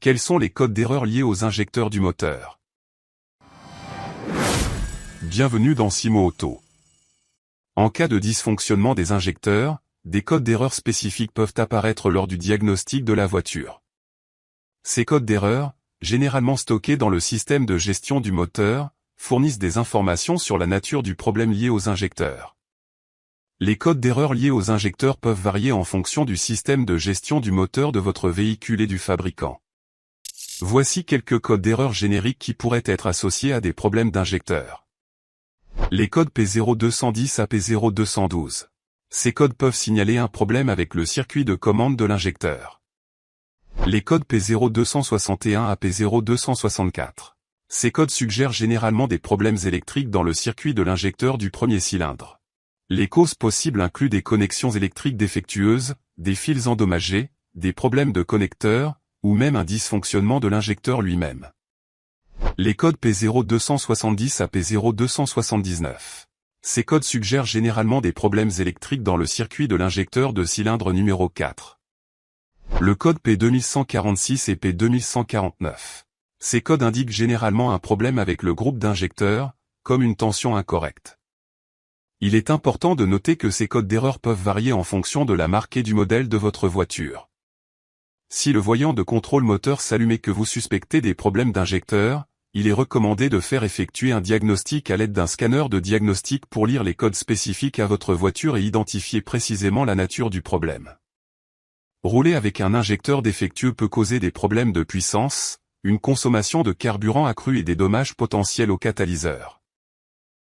Quels sont les codes d'erreur liés aux injecteurs du moteur? Bienvenue dans Simo Auto. En cas de dysfonctionnement des injecteurs, des codes d'erreur spécifiques peuvent apparaître lors du diagnostic de la voiture. Ces codes d'erreur, généralement stockés dans le système de gestion du moteur, fournissent des informations sur la nature du problème lié aux injecteurs. Les codes d'erreur liés aux injecteurs peuvent varier en fonction du système de gestion du moteur de votre véhicule et du fabricant. Voici quelques codes d'erreur génériques qui pourraient être associés à des problèmes d'injecteurs. Les codes P0210 à P0212. Ces codes peuvent signaler un problème avec le circuit de commande de l'injecteur. Les codes P0261 à P0264. Ces codes suggèrent généralement des problèmes électriques dans le circuit de l'injecteur du premier cylindre. Les causes possibles incluent des connexions électriques défectueuses, des fils endommagés, des problèmes de connecteurs, ou même un dysfonctionnement de l'injecteur lui-même. Les codes P0270 à P0279. Ces codes suggèrent généralement des problèmes électriques dans le circuit de l'injecteur de cylindre numéro 4. Le code P2146 et P2149. Ces codes indiquent généralement un problème avec le groupe d'injecteurs, comme une tension incorrecte. Il est important de noter que ces codes d'erreur peuvent varier en fonction de la marque et du modèle de votre voiture. Si le voyant de contrôle moteur s'allume et que vous suspectez des problèmes d'injecteurs, il est recommandé de faire effectuer un diagnostic à l'aide d'un scanner de diagnostic pour lire les codes spécifiques à votre voiture et identifier précisément la nature du problème. Rouler avec un injecteur défectueux peut causer des problèmes de puissance, une consommation de carburant accrue et des dommages potentiels au catalyseur.